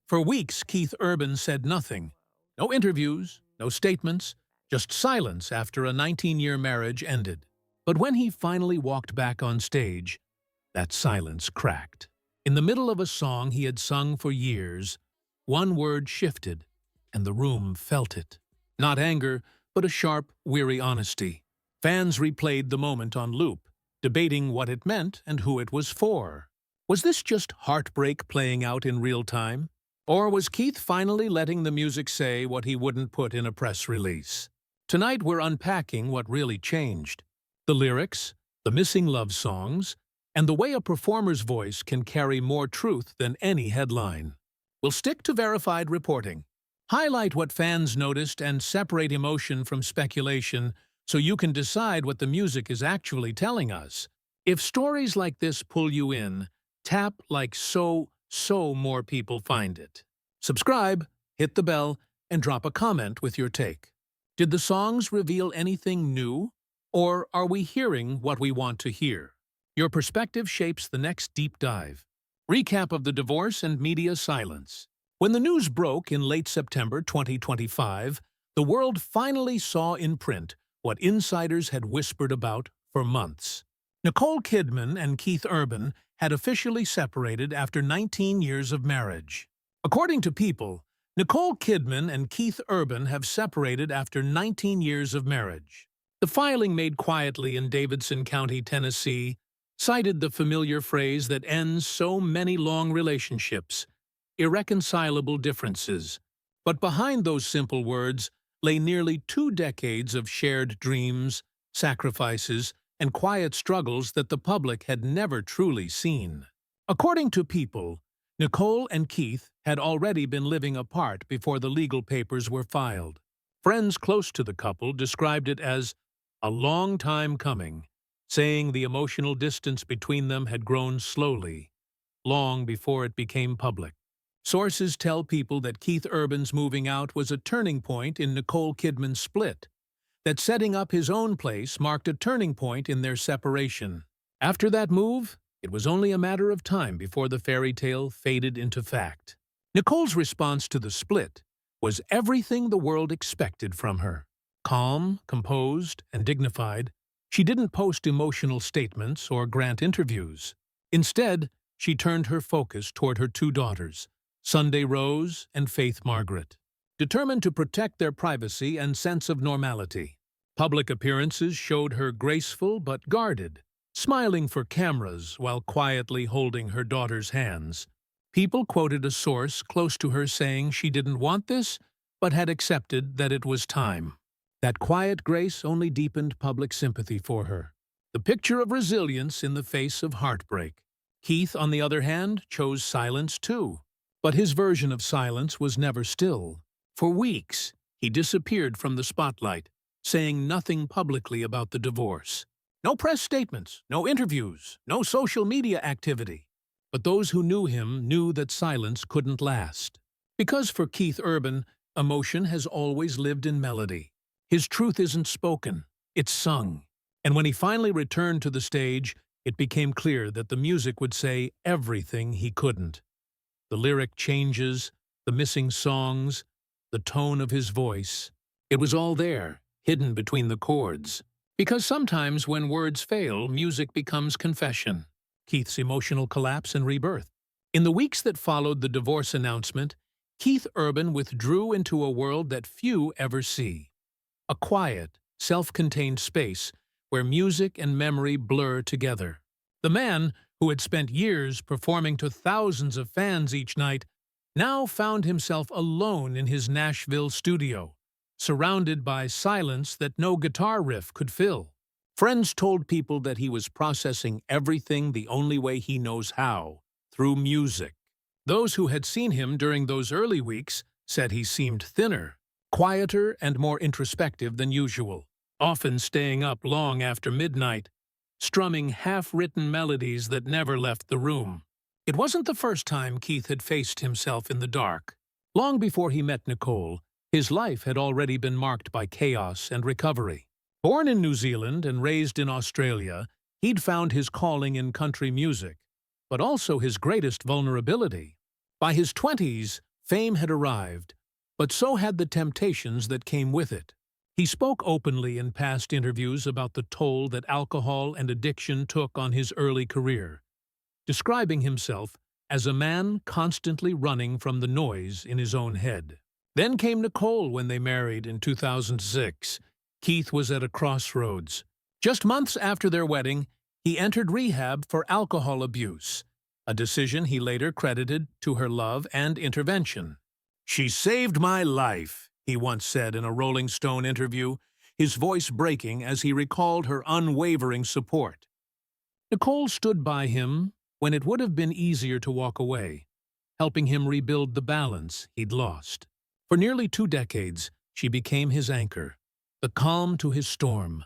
For weeks, Keith Urban said nothing. No interviews, no statements, just silence after a 19-year marriage ended. But when he finally walked back on stage, that silence cracked. In the middle of a song he had sung for years, one word shifted, and the room felt it. Not anger, but a sharp, weary honesty. Fans replayed the moment on loop, debating what it meant and who it was for. Was this just heartbreak playing out in real time? Or was Keith finally letting the music say what he wouldn't put in a press release? Tonight we're unpacking what really changed. The lyrics, the missing love songs, and the way a performer's voice can carry more truth than any headline. We'll stick to verified reporting, highlight what fans noticed, and separate emotion from speculation so you can decide what the music is actually telling us. If stories like this pull you in, tap like so more people find it. Subscribe, hit the bell, and drop a comment with your take. Did the songs reveal anything new, or are we hearing what we want to hear? Your perspective shapes the next deep dive. Recap of the divorce and media silence. When the news broke in late September 2025, the world finally saw in print what insiders had whispered about for months. Nicole Kidman and Keith Urban had officially separated after 19 years of marriage. According to People, Nicole Kidman and Keith Urban have separated after 19 years of marriage. The filing made quietly in Davidson County, Tennessee, cited the familiar phrase that ends so many long relationships: irreconcilable differences. But behind those simple words lay nearly 2 decades of shared dreams, sacrifices, and quiet struggles that the public had never truly seen. According to People, Nicole and Keith had already been living apart before the legal papers were filed. Friends close to the couple described it as a long time coming, saying the emotional distance between them had grown slowly, long before it became public. Sources tell People that Keith Urban's moving out was a turning point in Nicole Kidman's split, that setting up his own place marked a turning point in their separation. After that move, it was only a matter of time before the fairy tale faded into fact. Nicole's response to the split was everything the world expected from her. Calm, composed, and dignified, she didn't post emotional statements or grant interviews. Instead, she turned her focus toward her 2 daughters, Sunday Rose and Faith Margaret, determined to protect their privacy and sense of normality. Public appearances showed her graceful but guarded, smiling for cameras while quietly holding her daughter's hands. People quoted a source close to her saying she didn't want this, but had accepted that it was time. That quiet grace only deepened public sympathy for her. The picture of resilience in the face of heartbreak. Keith, on the other hand, chose silence too. But his version of silence was never still. For weeks, he disappeared from the spotlight, saying nothing publicly about the divorce. No press statements, no interviews, no social media activity. But those who knew him knew that silence couldn't last. Because for Keith Urban, emotion has always lived in melody. His truth isn't spoken, it's sung. And when he finally returned to the stage, it became clear that the music would say everything he couldn't. The lyric changes, the missing songs, the tone of his voice. It was all there, hidden between the chords. Because sometimes when words fail, music becomes confession. Keith's emotional collapse and rebirth. In the weeks that followed the divorce announcement, Keith Urban withdrew into a world that few ever see. A quiet, self-contained space where music and memory blur together. The man, who had spent years performing to thousands of fans each night, now found himself alone in his Nashville studio, surrounded by silence that no guitar riff could fill. Friends told People that he was processing everything the only way he knows how, through music. Those who had seen him during those early weeks said he seemed thinner, quieter, and more introspective than usual, often staying up long after midnight, strumming half-written melodies that never left the room. It wasn't the first time Keith had faced himself in the dark. Long before he met Nicole, his life had already been marked by chaos and recovery. Born in New Zealand and raised in Australia, he'd found his calling in country music, but also his greatest vulnerability. By his 20s, Fame had arrived, but so had the temptations that came with it. He spoke openly in past interviews about the toll that alcohol and addiction took on his early career, describing himself as a man constantly running from the noise in his own head. Then came Nicole when they married in 2006. Keith was at a crossroads. Just months after their wedding, he entered rehab for alcohol abuse, a decision he later credited to her love and intervention. "She saved my life," he once said in a Rolling Stone interview, his voice breaking as he recalled her unwavering support. Nicole stood by him when it would have been easier to walk away, helping him rebuild the balance he'd lost. For nearly 2 decades, she became his anchor, the calm to his storm,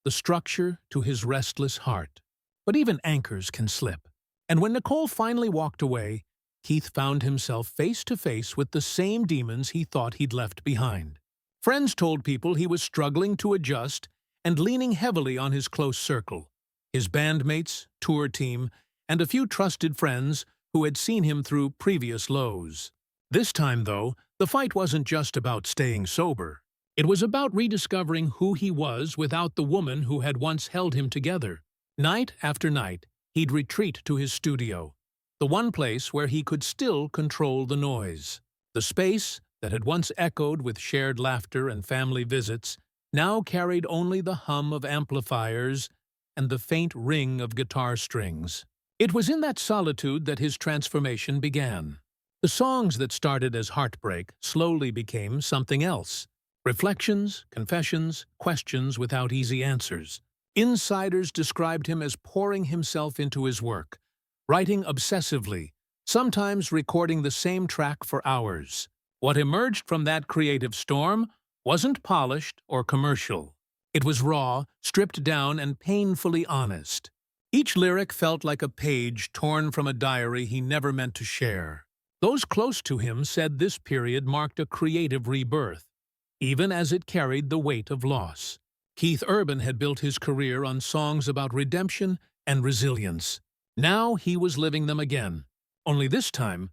the structure to his restless heart. But even anchors can slip. And when Nicole finally walked away, Keith found himself face to face with the same demons he thought he'd left behind. Friends told people he was struggling to adjust and leaning heavily on his close circle, his bandmates, tour team, and a few trusted friends who had seen him through previous lows. This time, though, the fight wasn't just about staying sober. It was about rediscovering who he was without the woman who had once held him together. Night after night, he'd retreat to his studio, the one place where he could still control the noise. The space that had once echoed with shared laughter and family visits now carried only the hum of amplifiers and the faint ring of guitar strings. It was in that solitude that his transformation began. The songs that started as Heartbreak slowly became something else. Reflections, confessions, questions without easy answers. Insiders described him as pouring himself into his work, writing obsessively, sometimes recording the same track for hours. What emerged from that creative storm wasn't polished or commercial. It was raw, stripped down, and painfully honest. Each lyric felt like a page torn from a diary he never meant to share. Those close to him said this period marked a creative rebirth, even as it carried the weight of loss. Keith Urban had built his career on songs about redemption and resilience. Now he was living them again. Only this time,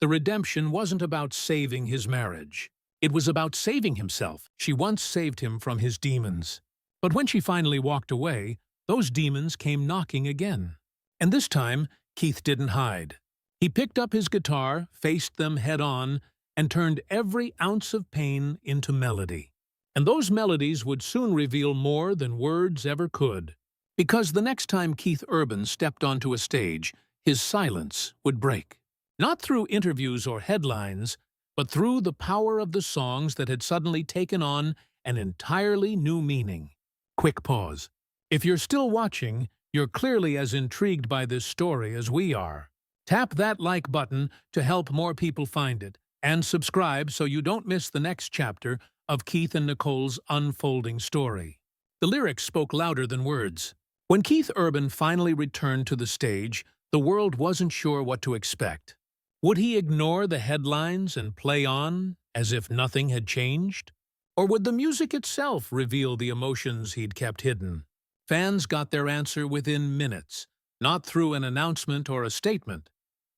the redemption wasn't about saving his marriage. It was about saving himself. She once saved him from his demons. But when she finally walked away, those demons came knocking again. And this time, Keith didn't hide. He picked up his guitar, faced them head-on, and turned every ounce of pain into melody. And those melodies would soon reveal more than words ever could. Because the next time Keith Urban stepped onto a stage, his silence would break. Not through interviews or headlines, but through the power of the songs that had suddenly taken on an entirely new meaning. Quick pause. If you're still watching, you're clearly as intrigued by this story as we are. Tap that like button to help more people find it, and subscribe so you don't miss the next chapter of Keith and Nicole's unfolding story. The lyrics spoke louder than words. When Keith Urban finally returned to the stage, the world wasn't sure what to expect. Would he ignore the headlines and play on as if nothing had changed? Or would the music itself reveal the emotions he'd kept hidden? Fans got their answer within minutes, not through an announcement or a statement,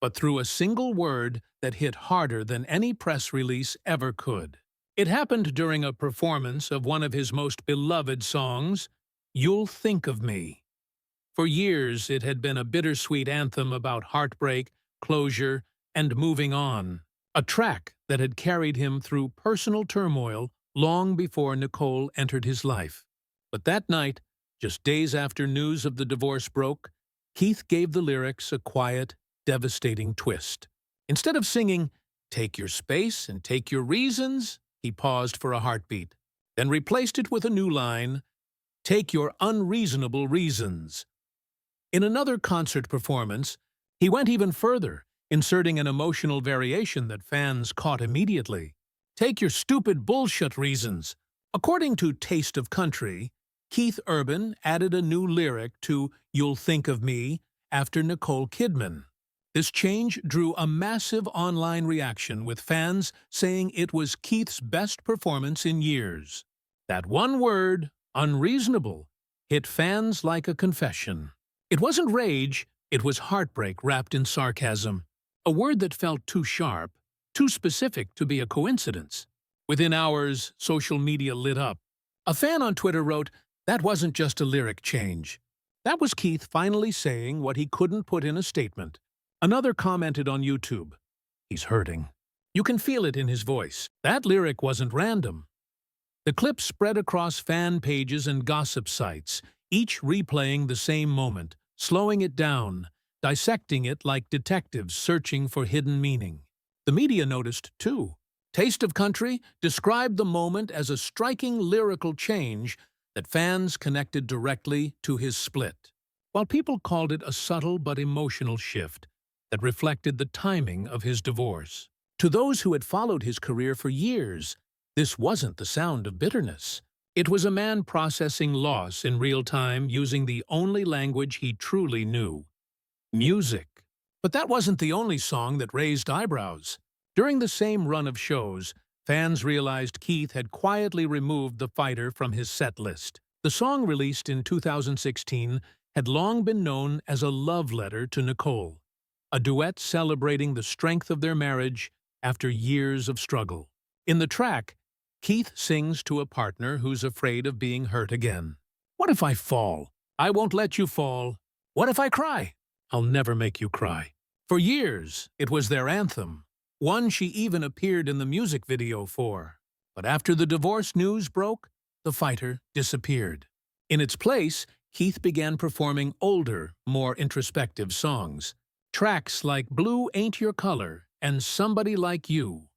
but through a single word that hit harder than any press release ever could. It happened during a performance of one of his most beloved songs, "You'll Think of Me." For years, it had been a bittersweet anthem about heartbreak, closure, and moving on. A track that had carried him through personal turmoil long before Nicole entered his life. But that night, just days after news of the divorce broke, Keith gave the lyrics a quiet, devastating twist. Instead of singing, "Take your space and take your reasons," he paused for a heartbeat, then replaced it with a new line, "Take your unreasonable reasons." In another concert performance, he went even further, inserting an emotional variation that fans caught immediately. "Take your stupid bullshit reasons." According to Taste of Country, Keith Urban added a new lyric to "You'll Think of Me" after Nicole Kidman. This change drew a massive online reaction, with fans saying it was Keith's best performance in years. That one word, unreasonable, hit fans like a confession. It wasn't rage, it was heartbreak wrapped in sarcasm. A word that felt too sharp, too specific to be a coincidence. Within hours, social media lit up. A fan on Twitter wrote, "That wasn't just a lyric change. That was Keith finally saying what he couldn't put in a statement." Another commented on YouTube, "He's hurting. You can feel it in his voice. That lyric wasn't random." The clip spread across fan pages and gossip sites, each replaying the same moment, slowing it down, dissecting it like detectives searching for hidden meaning. The media noticed, too. Taste of Country described the moment as a striking lyrical change that fans connected directly to his split, while people called it a subtle but emotional shift that reflected the timing of his divorce. To those who had followed his career for years, this wasn't the sound of bitterness. It was a man processing loss in real time using the only language he truly knew: music. But that wasn't the only song that raised eyebrows. During the same run of shows, fans realized Keith had quietly removed the fighter from his set list. The song, released in 2016, had long been known as a love letter to Nicole, a duet celebrating the strength of their marriage after years of struggle. In the track, Keith sings to a partner who's afraid of being hurt again. "What if I fall? I won't let you fall. What if I cry? I'll never make you cry." For years, it was their anthem, one she even appeared in the music video for. But after the divorce news broke, the fighter disappeared. In its place, Keith began performing older, more introspective songs. Tracks like "Blue Ain't Your Color" and "Somebody Like You."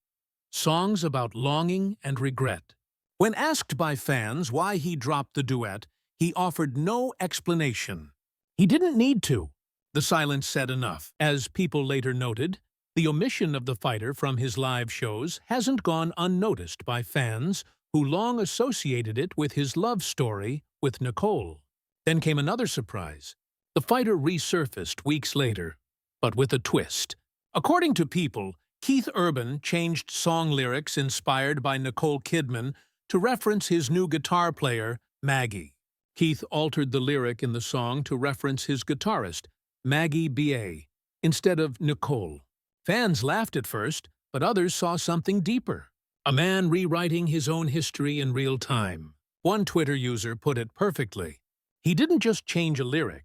Songs about longing and regret. When asked by fans why he dropped the duet, he offered no explanation. He didn't need to. The silence said enough. As people later noted, the omission of the fighter from his live shows hasn't gone unnoticed by fans who long associated it with his love story with Nicole. Then came another surprise. The fighter resurfaced weeks later, but with a twist. According to People, Keith Urban changed song lyrics inspired by Nicole Kidman to reference his new guitar player, Maggie. Keith altered the lyric in the song to reference his guitarist, Maggie B.A., instead of Nicole. Fans laughed at first, but others saw something deeper. A man rewriting his own history in real time. One Twitter user put it perfectly. He didn't just change a lyric,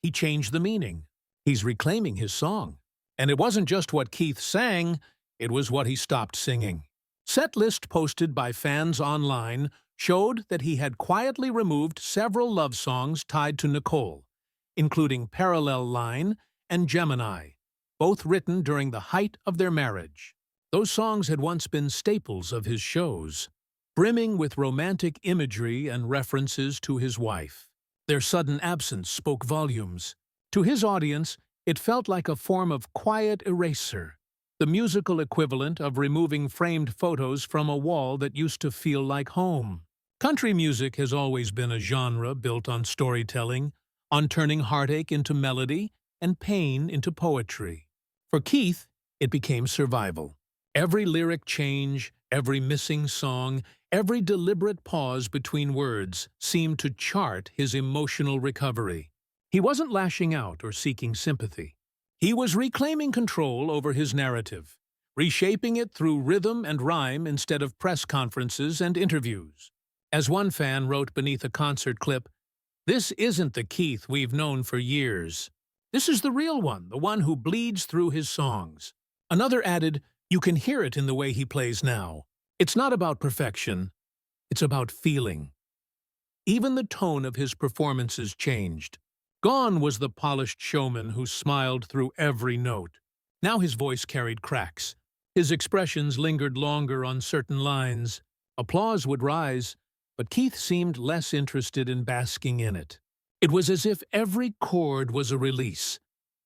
he changed the meaning. He's reclaiming his song. And it wasn't just what Keith sang, it was what he stopped singing. Setlist posted by fans online showed that he had quietly removed several love songs tied to Nicole, including "Parallel Line" and "Gemini", both written during the height of their marriage. Those songs had once been staples of his shows, brimming with romantic imagery and references to his wife. Their sudden absence spoke volumes. To his audience, it felt like a form of quiet eraser, the musical equivalent of removing framed photos from a wall that used to feel like home. Country music has always been a genre built on storytelling, on turning heartache into melody and pain into poetry. For Keith, it became survival. Every lyric change, every missing song, every deliberate pause between words seemed to chart his emotional recovery. He wasn't lashing out or seeking sympathy. He was reclaiming control over his narrative, reshaping it through rhythm and rhyme instead of press conferences and interviews. As one fan wrote beneath a concert clip, "This isn't the Keith we've known for years. This is the real one, the one who bleeds through his songs." Another added, "You can hear it in the way he plays now. It's not about perfection, it's about feeling." Even the tone of his performances changed. Gone was the polished showman who smiled through every note. Now his voice carried cracks. His expressions lingered longer on certain lines. Applause would rise, but Keith seemed less interested in basking in it. It was as if every chord was a release,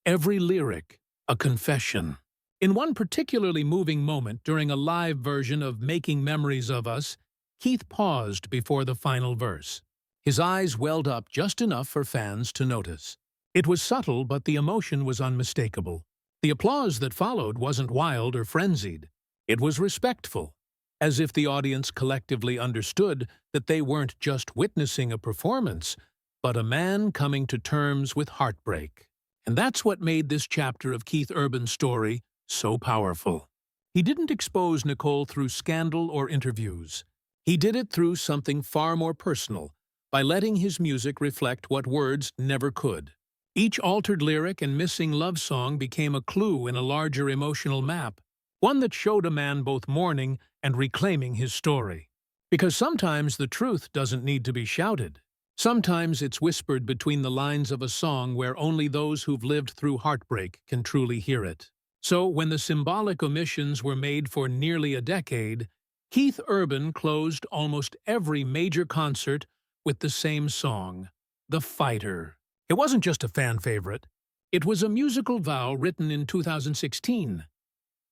every lyric a confession. In one particularly moving moment during a live version of "Making Memories of Us," Keith paused before the final verse. His eyes welled up just enough for fans to notice. It was subtle, but the emotion was unmistakable. The applause that followed wasn't wild or frenzied. It was respectful, as if the audience collectively understood that they weren't just witnessing a performance, but a man coming to terms with heartbreak. And that's what made this chapter of Keith Urban's story so powerful. He didn't expose Nicole through scandal or interviews. He did it through something far more personal, by letting his music reflect what words never could. Each altered lyric and missing love song became a clue in a larger emotional map, one that showed a man both mourning and reclaiming his story. Because sometimes the truth doesn't need to be shouted. Sometimes it's whispered between the lines of a song where only those who've lived through heartbreak can truly hear it. So, when the symbolic omissions were made for nearly a decade, Keith Urban closed almost every major concert with the same song, The Fighter. It wasn't just a fan favorite. It was a musical vow written in 2016.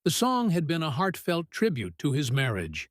The song had been a heartfelt tribute to his marriage,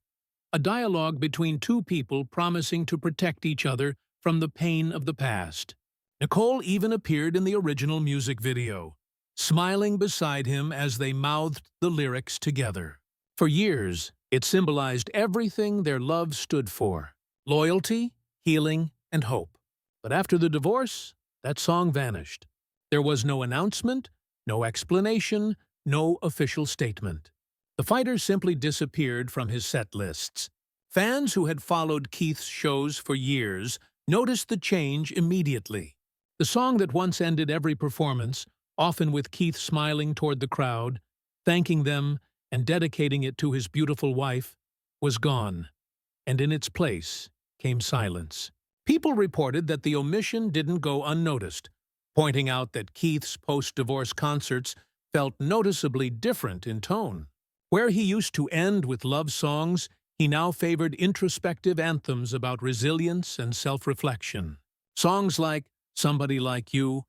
a dialogue between two people promising to protect each other from the pain of the past. Nicole even appeared in the original music video, smiling beside him as they mouthed the lyrics together. For years, it symbolized everything their love stood for: loyalty, healing, and hope. But after the divorce, that song vanished. There was no announcement, no explanation, no official statement. The Fighter simply disappeared from his set lists. Fans who had followed Keith's shows for years noticed the change immediately. The song that once ended every performance, often with Keith smiling toward the crowd, thanking them and dedicating it to his beautiful wife, was gone, and in its place came silence. People reported that the omission didn't go unnoticed, pointing out that Keith's post-divorce concerts felt noticeably different in tone. Where he used to end with love songs, he now favored introspective anthems about resilience and self-reflection. Songs like Somebody Like You,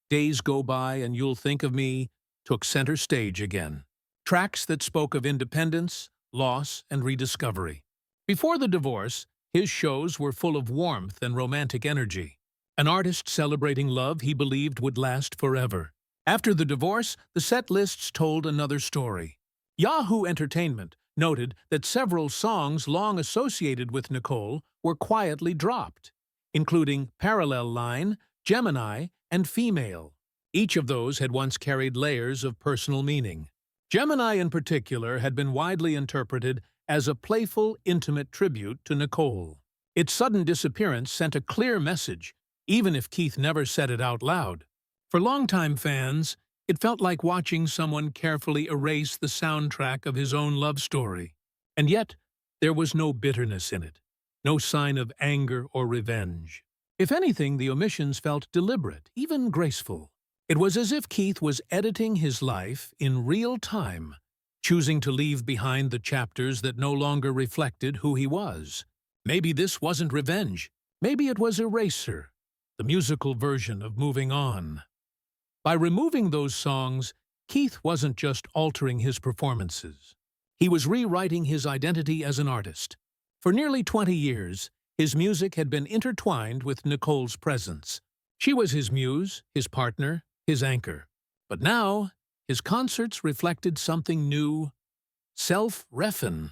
Days Go By and You'll Think of Me took center stage again. Tracks that spoke of independence, loss, and rediscovery. Before the divorce, his shows were full of warmth and romantic energy, an artist celebrating love he believed would last forever. After the divorce, the set lists told another story. Yahoo Entertainment noted that several songs long associated with Nicole were quietly dropped, including Parallel Line, Gemini, and Female. Each of those had once carried layers of personal meaning. Gemini in particular had been widely interpreted as a playful, intimate tribute to Nicole. Its sudden disappearance sent a clear message, even if Keith never said it out loud. For longtime fans, it felt like watching someone carefully erase the soundtrack of his own love story. And yet, there was no bitterness in it, no sign of anger or revenge. If anything, the omissions felt deliberate, even graceful. It was as if Keith was editing his life in real time, choosing to leave behind the chapters that no longer reflected who he was. Maybe this wasn't revenge. Maybe it was Eraser, the musical version of moving on. By removing those songs, Keith wasn't just altering his performances. He was rewriting his identity as an artist. For nearly 20 years, his music had been intertwined with Nicole's presence. She was his muse, his partner, his anchor. But now, his concerts reflected something new: self-refin,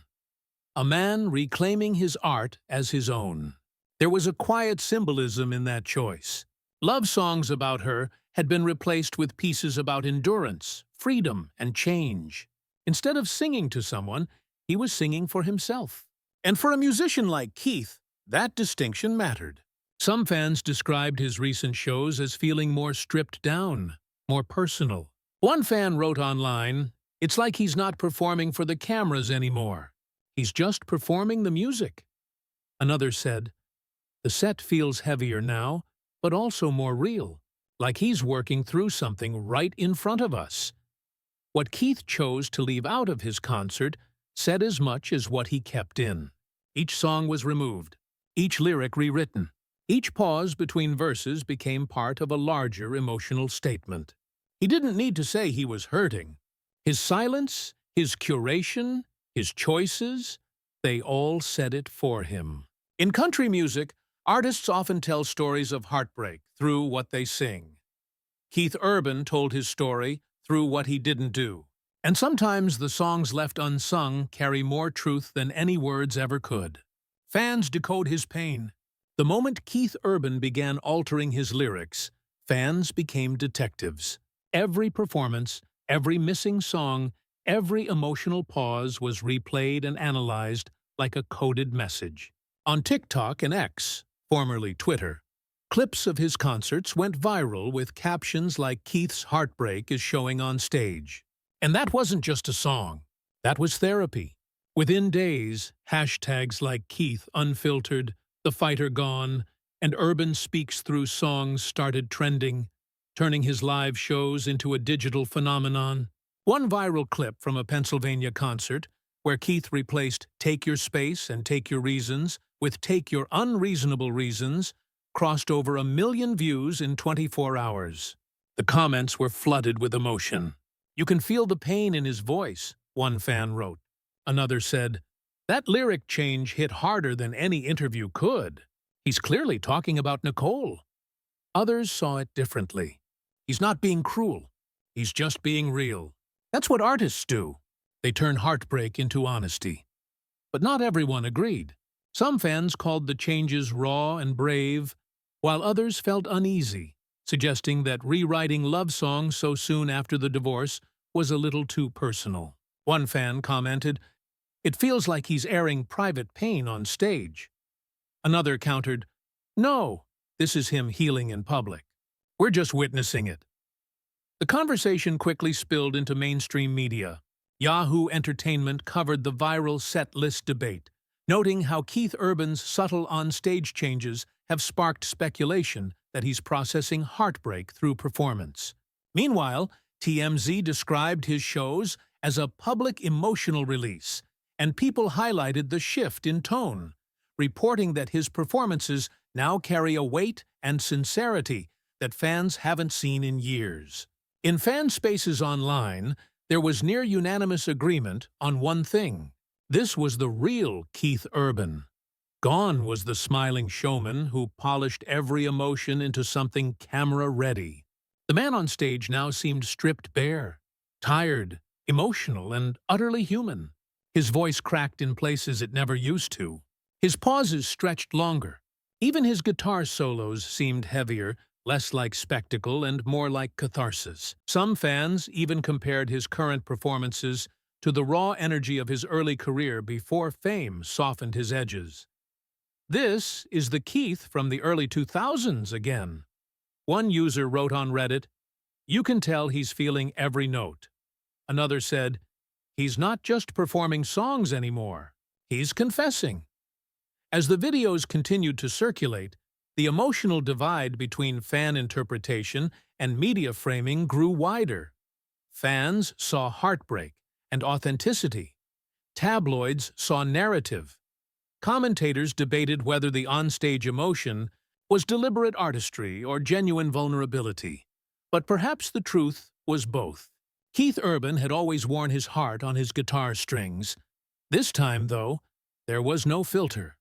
a man reclaiming his art as his own. There was a quiet symbolism in that choice. Love songs about her had been replaced with pieces about endurance, freedom, and change. Instead of singing to someone, he was singing for himself. And for a musician like Keith, that distinction mattered. Some fans described his recent shows as feeling more stripped down, more personal. One fan wrote online, "It's like he's not performing for the cameras anymore. He's just performing the music." Another said, "The set feels heavier now, but also more real, like he's working through something right in front of us." What Keith chose to leave out of his concert said as much as what he kept in. Each song was removed, each lyric rewritten. Each pause between verses became part of a larger emotional statement. He didn't need to say he was hurting. His silence, his curation, his choices, they all said it for him. In country music, artists often tell stories of heartbreak through what they sing. Keith Urban told his story through what he didn't do. And sometimes the songs left unsung carry more truth than any words ever could. Fans decode his pain. The moment Keith Urban began altering his lyrics, fans became detectives. Every performance, every missing song Every emotional pause was replayed and analyzed like a coded message. On TikTok and X, formerly Twitter, clips of his concerts went viral with captions like "Keith's Heartbreak is showing on stage." And that wasn't just a song. That was therapy. Within days, hashtags like Keith Unfiltered, The Fighter Gone, and Urban Speaks Through songs started trending, turning his live shows into a digital phenomenon. One viral clip from a Pennsylvania concert, where Keith replaced "Take Your Space" and "Take Your Reasons" with "Take Your Unreasonable Reasons," crossed over 1 million views in 24 hours. The comments were flooded with emotion. "You can feel the pain in his voice," one fan wrote. Another said, "That lyric change hit harder than any interview could. He's clearly talking about Nicole." Others saw it differently. "He's not being cruel. He's just being real." That's what artists do. They turn heartbreak into honesty. But not everyone agreed. Some fans called the changes raw and brave, while others felt uneasy, suggesting that rewriting love songs so soon after the divorce was a little too personal. One fan commented, "It feels like he's airing private pain on stage." Another countered, "No, this is him healing in public. We're just witnessing it." The conversation quickly spilled into mainstream media. Yahoo Entertainment covered the viral set list debate, noting how Keith Urban's subtle on-stage changes have sparked speculation that he's processing heartbreak through performance. Meanwhile, TMZ described his shows as a public emotional release, and people highlighted the shift in tone, reporting that his performances now carry a weight and sincerity that fans haven't seen in years. In fan spaces online, there was near-unanimous agreement on one thing. This was the real Keith Urban. Gone was the smiling showman who polished every emotion into something camera-ready. The man on stage now seemed stripped bare, tired, emotional, and utterly human. His voice cracked in places it never used to. His pauses stretched longer. Even his guitar solos seemed heavier, less like spectacle and more like catharsis. Some fans even compared his current performances to the raw energy of his early career before fame softened his edges. "This is the Keith from the early 2000s again." One user wrote on Reddit, "You can tell he's feeling every note." Another said, "He's not just performing songs anymore. He's confessing." As the videos continued to circulate, the emotional divide between fan interpretation and media framing grew wider. Fans saw heartbreak and authenticity. Tabloids saw narrative. Commentators debated whether the onstage emotion was deliberate artistry or genuine vulnerability. But perhaps the truth was both. Keith Urban had always worn his heart on his guitar strings. This time, though, there was no filter.